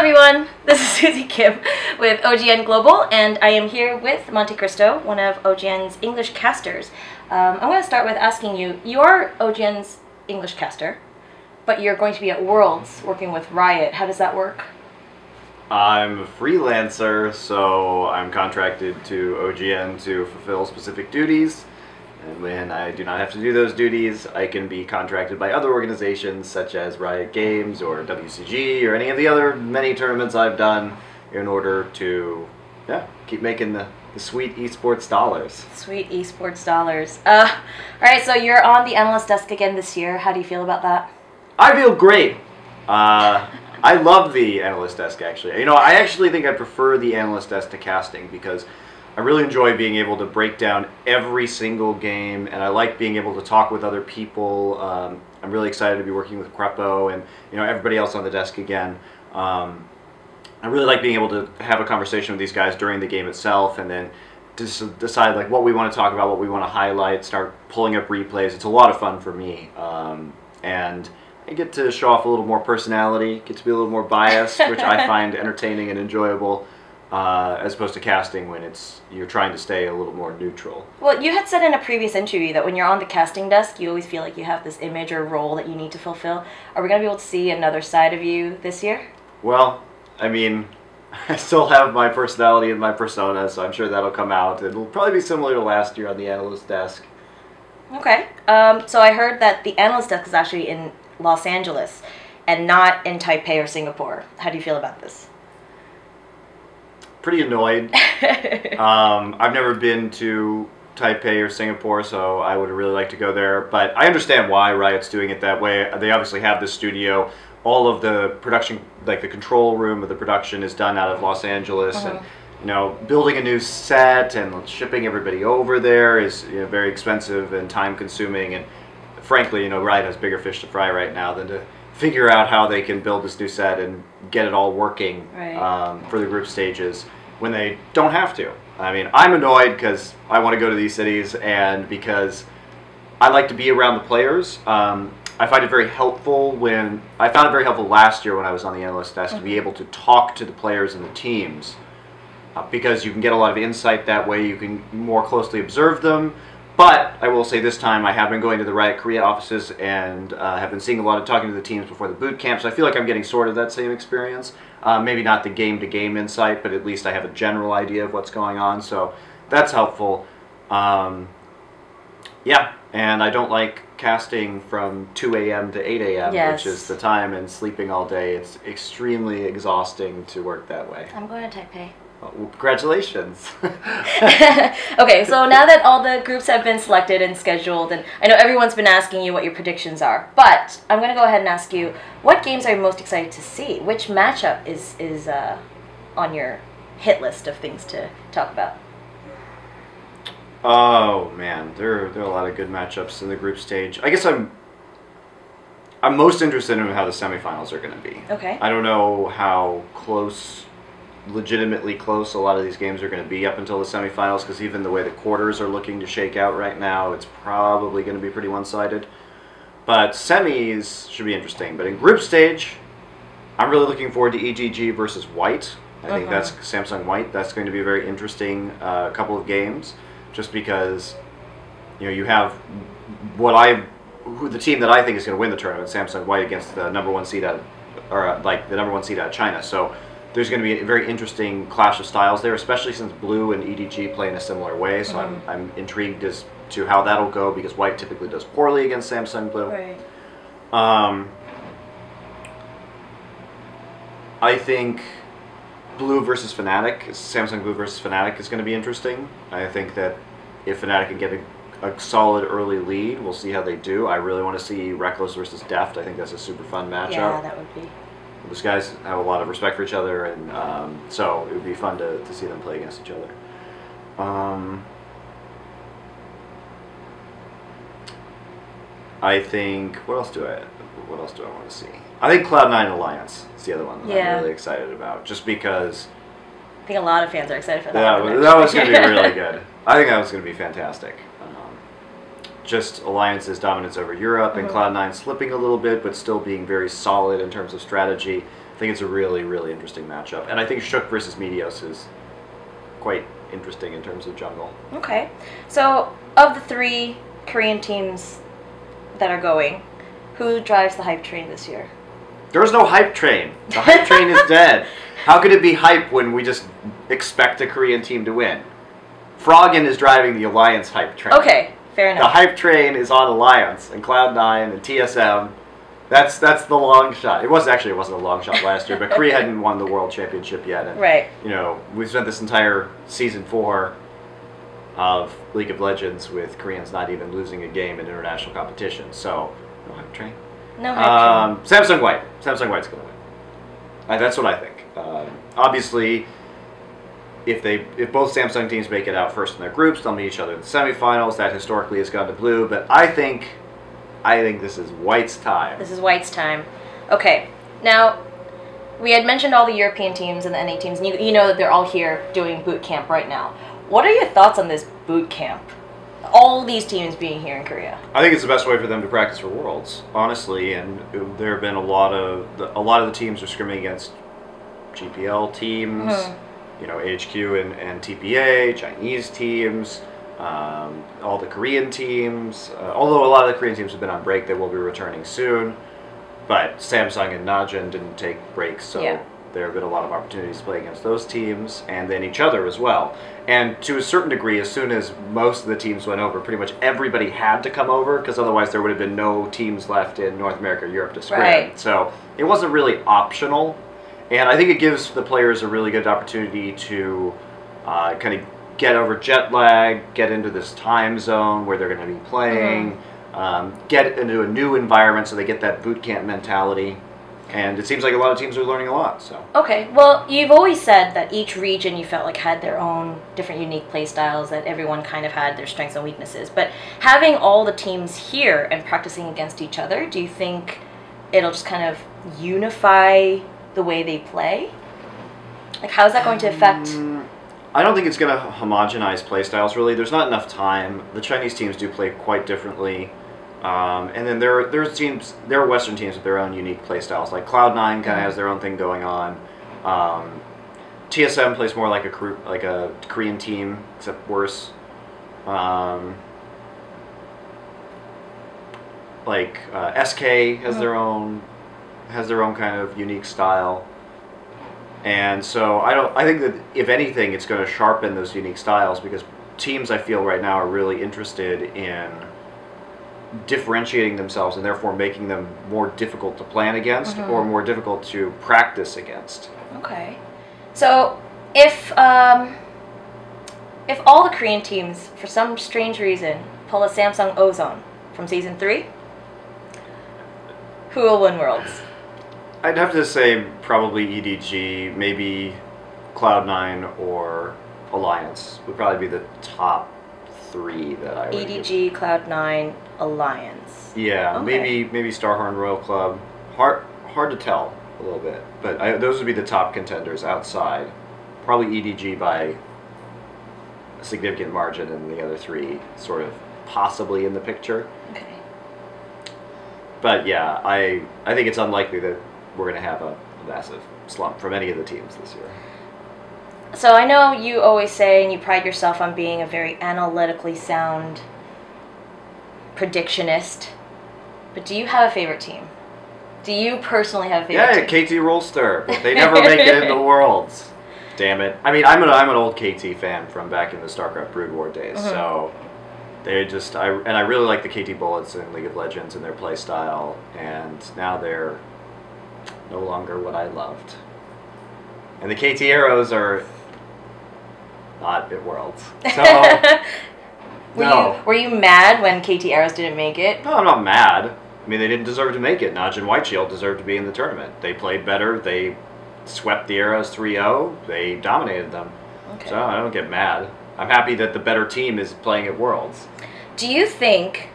everyone, this is Susie Kim with OGN Global, and I am here with Monte Cristo, one of OGN's English casters. I'm going to start with asking you, you're OGN's English caster, but you're going to be at Worlds working with Riot. How does that work? I'm a freelancer, so I'm contracted to OGN to fulfill specific duties. And when I do not have to do those duties, I can be contracted by other organizations such as Riot Games or WCG or any of the other many tournaments I've done in order to keep making the sweet esports dollars. Sweet esports dollars. Alright, so you're on the analyst desk again this year. How do you feel about that? I feel great. I love the analyst desk, actually. You know, I actually think I prefer the analyst desk to casting because I really enjoy being able to break down every single game, and I like being able to talk with other people. I'm really excited to be working with Crepo and everybody else on the desk again. I really like being able to have a conversation with these guys during the game itself, and then just decide like what we want to talk about, what we want to highlight, start pulling up replays. It's a lot of fun for me, and I get to show off a little more personality, get to be a little more biased, which I find entertaining and enjoyable. As opposed to casting when you're trying to stay a little more neutral. Well, you had said in a previous interview that when you're on the casting desk, you always feel like you have this image or role that you need to fulfill. Are we going to be able to see another side of you this year? Well, I mean, I still have my personality and my persona, so I'm sure that'll come out. It'll probably be similar to last year on the analyst desk. Okay. So I heard that the analyst desk is actually in Los Angeles and not in Taipei or Singapore. How do you feel about this? Pretty annoyed. I've never been to Taipei or Singapore, so I would really like to go there. But I understand why Riot's doing it that way. They obviously have the studio. All of the production, like the control room of the production, is done out of Los Angeles. And building a new set and shipping everybody over there is very expensive and time-consuming. And frankly, Riot has bigger fish to fry right now than to figure out how they can build this new set and get it all working for the group stages when they don't have to. I mean, I'm annoyed because I want to go to these cities and because I like to be around the players. I find it very helpful I found it very helpful last year when I was on the analyst desk to be able to talk to the players and the teams because you can get a lot of insight that way. You can more closely observe them. But I will say this time I have been going to the Riot Korea offices and have been seeing a lot of talking to the teams before the boot camp, so I feel like I'm getting sort of that same experience. Maybe not the game-to-game insight, but at least I have a general idea of what's going on, so that's helpful. Yeah, and I don't like casting from 2 a.m. to 8 a.m., which is the time, and sleeping all day. It's extremely exhausting to work that way. I'm going to Taipei. Well, congratulations. Okay, so now that all the groups have been selected and scheduled, and I know everyone's been asking you what your predictions are, but I'm going to go ahead and ask you, what games are you most excited to see? Which matchup is on your hit list of things to talk about? Oh, man, there are a lot of good matchups in the group stage. I guess I'm most interested in how the semifinals are going to be. Okay. I don't know how legitimately close a lot of these games are going to be up until the semifinals, because even the way the quarters are looking to shake out right now, it's probably going to be pretty one-sided. But semis should be interesting. But in group stage, I'm really looking forward to EGG versus White. I think that's Samsung White. That's going to be a very interesting couple of games, just because you have the team that I think is going to win the tournament, Samsung White, against the number one seed out of China. So there's going to be a very interesting clash of styles there, especially since Blue and EDG play in a similar way. So I'm intrigued as to how that'll go, because White typically does poorly against Samsung Blue. Right. I think Blue versus Fnatic, Samsung Blue versus Fnatic is going to be interesting. I think that if Fnatic can get a solid early lead, we'll see how they do. I really want to see Reckless versus Deft. I think that's a super fun matchup. Yeah, that would be. Those guys have a lot of respect for each other, and so it would be fun to see them play against each other. I think what else do I want to see? I think Cloud9 Alliance is the other one that I'm really excited about, just because I think a lot of fans are excited for that. That was going to be really good. I think that was going to be fantastic. Just Alliance's dominance over Europe and Cloud9 slipping a little bit, but still being very solid in terms of strategy. I think it's a really, really interesting matchup. And I think Shook versus Meteos is quite interesting in terms of jungle. Okay. So, of the 3 Korean teams that are going, who drives the hype train this year? There's no hype train. The hype train is dead. How could it be hype when we just expect a Korean team to win? Froggen is driving the Alliance hype train. Okay, fair enough. The hype train is on Alliance and Cloud9 and TSM. That's the long shot. It wasn't a long shot last year, but Korea hadn't won the World Championship yet. And, right. You know, we spent this entire Season 4 of League of Legends with Koreans not even losing a game in international competition. So, no hype train. No hype train. Samsung White. Samsung White's going to win. That's what I think. Obviously, if both Samsung teams make it out first in their groups, they'll meet each other in the semifinals. That historically has gone to blue, but I think this is White's time. This is White's time. Okay, now we had mentioned all the European teams and the NA teams, and you know that they're all here doing boot camp right now. What are your thoughts on this boot camp? All these teams being here in Korea. I think it's the best way for them to practice for Worlds, honestly. And there have been a lot of the teams are scrimming against GPL teams, you know, HQ and TPA, Chinese teams, all the Korean teams. Although a lot of the Korean teams have been on break, they will be returning soon. But Samsung and Najin didn't take breaks, so there have been a lot of opportunities to play against those teams, and then each other as well. And to a certain degree, as soon as most of the teams went over, pretty much everybody had to come over, because otherwise there would have been no teams left in North America or Europe to scrim. Right. So it wasn't really optional. And I think it gives the players a really good opportunity to kind of get over jet lag, get into this time zone where they're going to be playing, get into a new environment so they get that boot camp mentality. And it seems like a lot of teams are learning a lot. So okay, well, you've always said that each region you felt like had their own different unique play styles, that everyone kind of had their strengths and weaknesses. But having all the teams here and practicing against each other, do you think it'll just kind of unify the way they play? Like, how is that going to affect? I don't think it's going to homogenize play styles, really. There's not enough time. The Chinese teams do play quite differently. And then there are Western teams with their own unique play styles. Like Cloud9 kind of has their own thing going on. TSM plays more like a Korean team, except worse. SK has their own kind of unique style. And so I think that if anything, it's going to sharpen those unique styles, because teams, I feel right now, are really interested in differentiating themselves and therefore making them more difficult to plan against or more difficult to practice against. Okay. So if all the Korean teams, for some strange reason, pull a Samsung Ozone from Season 3, who will win Worlds? I'd have to say probably EDG, maybe Cloud9 or Alliance would probably be the top 3 that I would EDG, Cloud9, Alliance. Yeah, okay. maybe Starhorn Royal Club. Hard to tell a little bit, but those would be the top contenders outside. Probably EDG by a significant margin, and the other 3 sort of possibly in the picture. Okay. But yeah, I think it's unlikely that we're going to have a massive slump from any of the teams this year. So I know you always say, and you pride yourself on being a very analytically sound predictionist, but do you have a favorite team? Do you personally have a favorite team? Yeah, KT Rolster, but they never make it into Worlds. Damn it. I mean, I'm an old KT fan from back in the StarCraft Brood War days, so they just, I really like the KT Bullets in League of Legends and their play style, and now they're no longer what I loved. And the KT Arrows are not at Worlds. So, were you mad when KT Arrows didn't make it? No, I'm not mad. I mean, they didn't deserve to make it. Najin Whiteshield deserved to be in the tournament. They played better. They swept the Arrows 3-0. They dominated them. Okay. So I don't get mad. I'm happy that the better team is playing at Worlds. Do you think,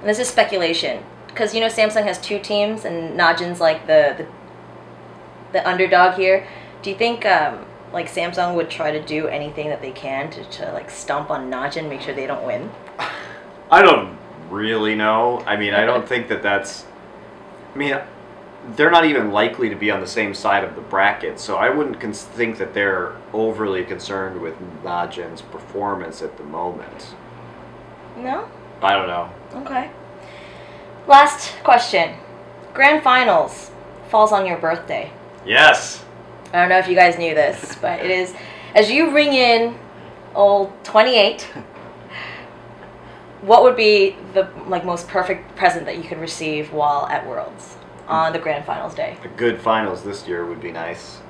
and this is speculation, because you know Samsung has 2 teams and Najin's like the underdog here. Do you think like Samsung would try to do anything that they can to like stomp on Najin, make sure they don't win? I don't really know. I mean, I don't think that's. I mean, they're not even likely to be on the same side of the bracket, so I wouldn't think that they're overly concerned with Najin's performance at the moment. No? I don't know. Okay. Last question. Grand Finals falls on your birthday. Yes. I don't know if you guys knew this, but it is, as you ring in old 28, what would be the most perfect present that you could receive while at Worlds on the Grand Finals day? A good finals this year would be nice.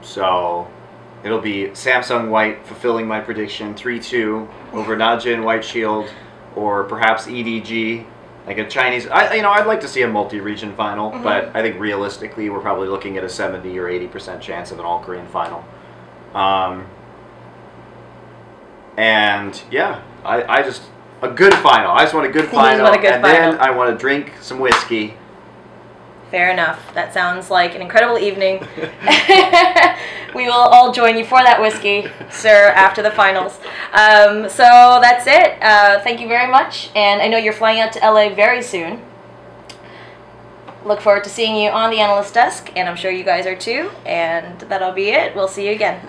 So it'll be Samsung White fulfilling my prediction, 3-2 over Najin White Shield, or perhaps EDG, like a Chinese. I'd like to see a multi-region final, but I think realistically we're probably looking at a 70 or 80% chance of an all-Korean final. And yeah, I just a good final. I just want a good final, then I want to drink some whiskey. Fair enough. That sounds like an incredible evening. We will all join you for that whiskey, sir, after the finals. So that's it. Thank you very much. And I know you're flying out to LA very soon. Look forward to seeing you on the analyst desk, and I'm sure you guys are too. And that'll be it. We'll see you again.